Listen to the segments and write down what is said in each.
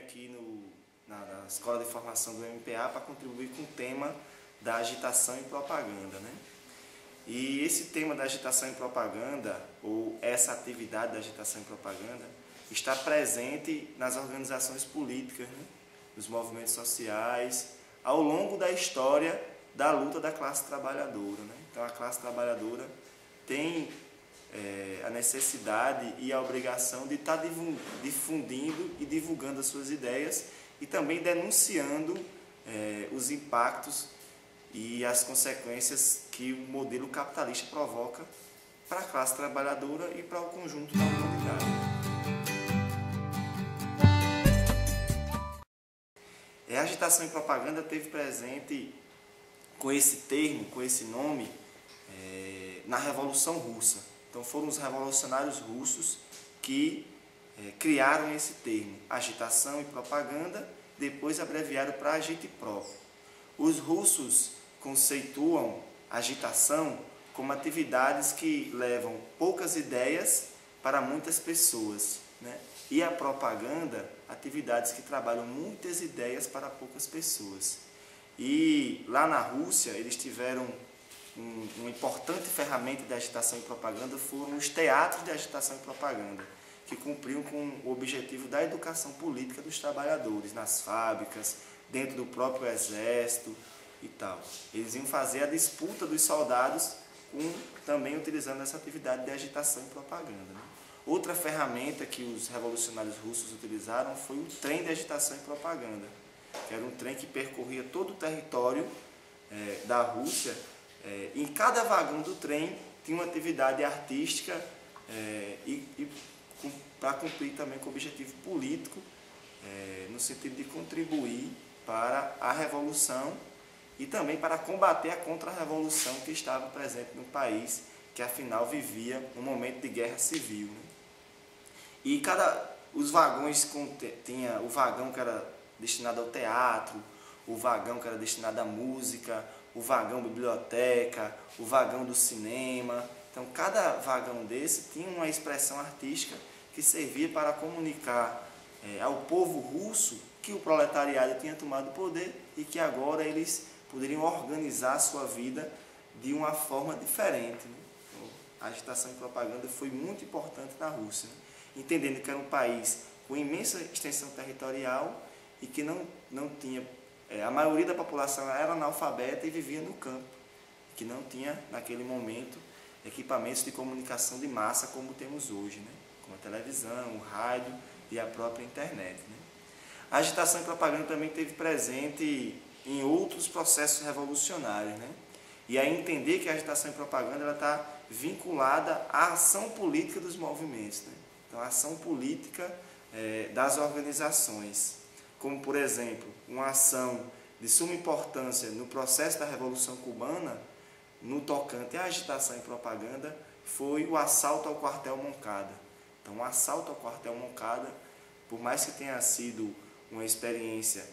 aqui na Escola de Formação do MPA para contribuir com o tema da agitação e propaganda, né? E esse tema da agitação e propaganda, ou essa atividade da agitação e propaganda, está presente nas organizações políticas, né? Nos movimentos sociais, ao longo da história da luta da classe trabalhadora, né? Então a classe trabalhadora tem a necessidade e a obrigação de estar difundindo e divulgando as suas ideias e também denunciando os impactos e as consequências que o modelo capitalista provoca para a classe trabalhadora e para o conjunto da humanidade. A agitação e propaganda teve presente com esse termo, com esse nome, na Revolução Russa. Então foram os revolucionários russos que criaram esse termo, agitação e propaganda, depois abreviaram para agitprop. Os russos conceituam agitação como atividades que levam poucas ideias para muitas pessoas, né? E a propaganda, atividades que trabalham muitas ideias para poucas pessoas. E lá na Rússia, eles tiveram uma importante ferramenta de agitação e propaganda, foram os teatros de agitação e propaganda, que cumpriam com o objetivo da educação política dos trabalhadores, nas fábricas, dentro do próprio exército e tal. Eles iam fazer a disputa dos soldados, também utilizando essa atividade de agitação e propaganda, né? Outra ferramenta que os revolucionários russos utilizaram foi o trem de agitação e propaganda, que era um trem que percorria todo o território da Rússia. Em cada vagão do trem tinha uma atividade artística para cumprir também com o objetivo político, no sentido de contribuir para a revolução e também para combater a contra-revolução que estava presente no país, que afinal vivia um momento de guerra civil, né? E os vagões tinha o vagão que era destinado ao teatro, o vagão que era destinado à música, o vagão biblioteca, o vagão do cinema. Então cada vagão desse tinha uma expressão artística que servia para comunicar ao povo russo que o proletariado tinha tomado o poder e que agora eles poderiam organizar a sua vida de uma forma diferente, né? Então, a agitação e propaganda foi muito importante na Rússia, né? Entendendo que era um país com imensa extensão territorial e que não tinha, a maioria da população era analfabeta e vivia no campo, que não tinha naquele momento equipamentos de comunicação de massa como temos hoje, né? Como a televisão, o rádio e a própria internet, né? A agitação e propaganda também esteve presente em outros processos revolucionários, né? E aí entender que a agitação e propaganda está vinculada à ação política dos movimentos, né? Então, a ação política das organizações, como, por exemplo, uma ação de suma importância no processo da Revolução Cubana, no tocante à agitação e propaganda, foi o assalto ao quartel Moncada. Então, o assalto ao quartel Moncada, por mais que tenha sido uma experiência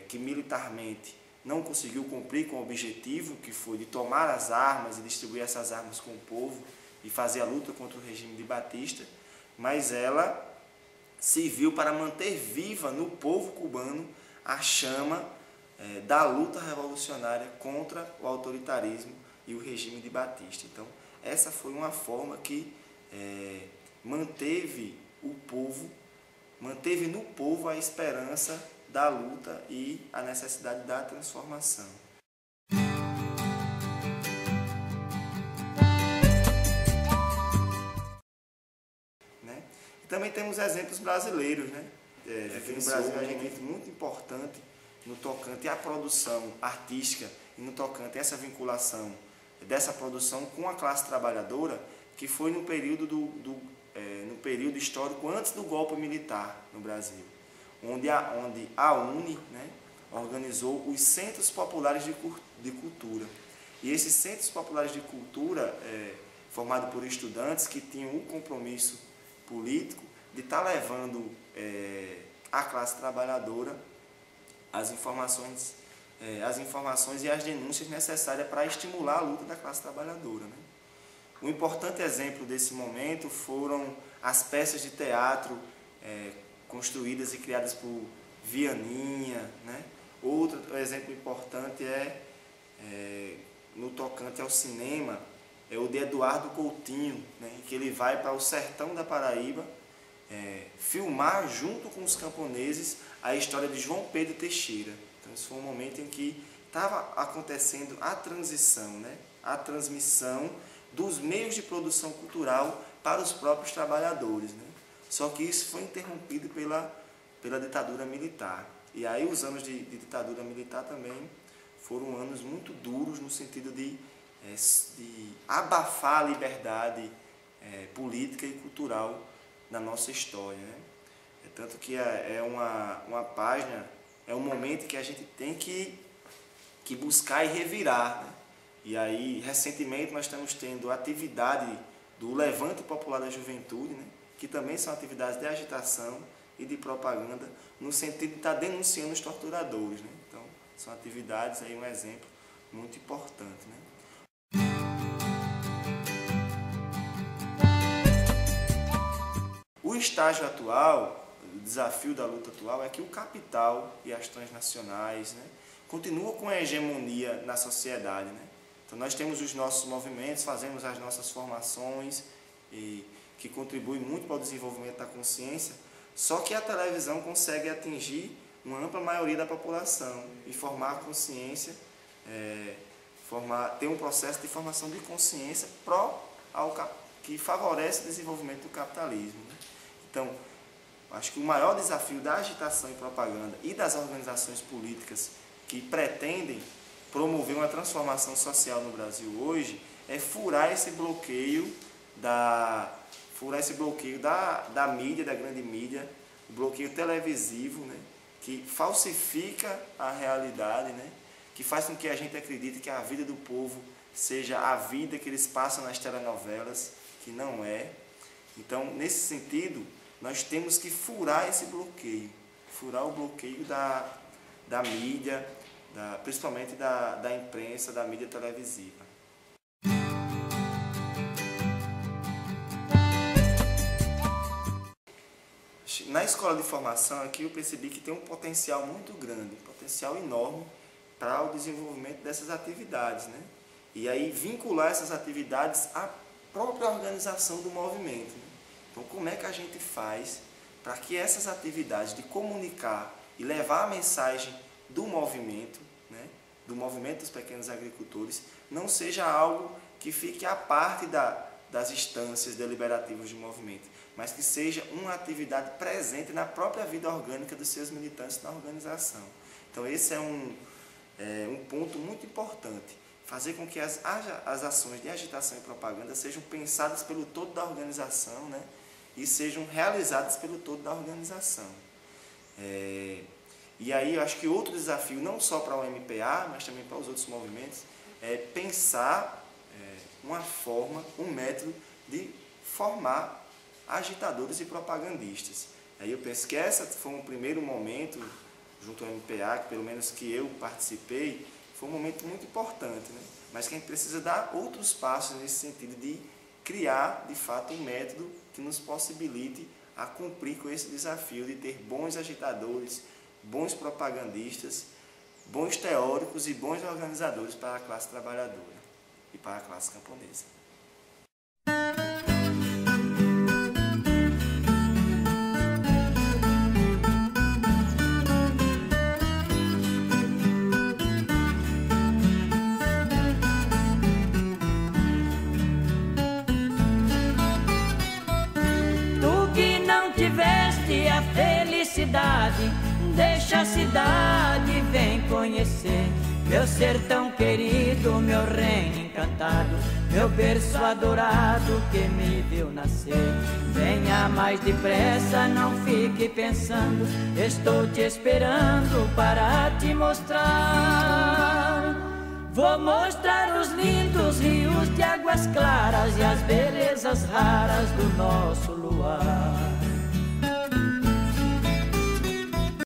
que militarmente não conseguiu cumprir com o objetivo, que foi de tomar as armas e distribuir essas armas com o povo e fazer a luta contra o regime de Batista, mas ela serviu para manter viva no povo cubano a chama da luta revolucionária contra o autoritarismo e o regime de Batista. Então, essa foi uma forma que manteve no povo a esperança da luta e a necessidade da transformação. Né? E também temos exemplos brasileiros, né? Aqui no Brasil a gente tem muito importante no tocante à produção artística e no tocante a essa vinculação dessa produção com a classe trabalhadora, que foi no período no período histórico antes do golpe militar no Brasil, onde a UNE, né, organizou os Centros Populares de Cultura. E esses Centros Populares de Cultura, formados por estudantes que tinham um compromisso político de estar levando à classe trabalhadora as informações e as denúncias necessárias para estimular a luta da classe trabalhadora, né? Um importante exemplo desse momento foram as peças de teatro construídas e criadas por Vianinha, né? Outro exemplo importante no tocante ao cinema, é o de Eduardo Coutinho, né? Que ele vai para o sertão da Paraíba filmar junto com os camponeses a história de João Pedro Teixeira. Então esse foi um momento em que estava acontecendo a transição, né? A transmissão dos meios de produção cultural para os próprios trabalhadores, né? Só que isso foi interrompido pela ditadura militar. E aí os anos de ditadura militar também foram anos muito duros no sentido de abafar a liberdade política e cultural na nossa história, né? Tanto que é uma página, é um momento que a gente tem que buscar e revirar, né? E aí, recentemente, nós estamos tendo a atividade do Levante Popular da Juventude, né? Que também são atividades de agitação e de propaganda, no sentido de estar denunciando os torturadores, né? Então, são atividades, aí um exemplo muito importante, né? O estágio atual, o desafio da luta atual é que o capital e as transnacionais, né, continuam com a hegemonia na sociedade, né? Então nós temos os nossos movimentos, fazemos as nossas formações que contribuem muito para o desenvolvimento da consciência, só que a televisão consegue atingir uma ampla maioria da população e formar a consciência, ter um processo de formação de consciência que favorece o desenvolvimento do capitalismo, né? Então, acho que o maior desafio da agitação e propaganda e das organizações políticas que pretendem promover uma transformação social no Brasil hoje é furar esse bloqueio da mídia, da grande mídia, o bloqueio televisivo, né, que falsifica a realidade, né, que faz com que a gente acredite que a vida do povo seja a vida que eles passam nas telenovelas, que não é. Então, nesse sentido, nós temos que furar esse bloqueio, furar o bloqueio da mídia, principalmente da imprensa, da mídia televisiva. Na escola de formação aqui eu percebi que tem um potencial muito grande, um potencial enorme para o desenvolvimento dessas atividades, né? E aí vincular essas atividades à própria organização do movimento, né? Então como é que a gente faz para que essas atividades de comunicar e levar a mensagem do movimento, né, do movimento dos pequenos agricultores, não seja algo que fique à parte das instâncias deliberativas do movimento, mas que seja uma atividade presente na própria vida orgânica dos seus militantes na organização. Então esse é um ponto muito importante, fazer com que as ações de agitação e propaganda sejam pensadas pelo todo da organização, né, e sejam realizadas pelo todo da organização. E aí eu acho que outro desafio, não só para o MPA, mas também para os outros movimentos, é pensar uma forma, um método de formar agitadores e propagandistas. Aí eu penso que esse foi um primeiro momento, junto ao MPA, que pelo menos que eu participei, foi um momento muito importante, né? Mas que a gente precisa dar outros passos nesse sentido de criar, de fato, um método que nos possibilite a cumprir com esse desafio de ter bons agitadores, bons propagandistas, bons teóricos e bons organizadores para a classe trabalhadora e para a classe camponesa. Tu que não tiveste a felicidade, deixa a cidade, vem conhecer meu sertão querido, meu reino encantado, meu berço adorado que me viu nascer. Venha mais depressa, não fique pensando, estou te esperando para te mostrar. Vou mostrar os lindos rios de águas claras e as belezas raras do nosso luar.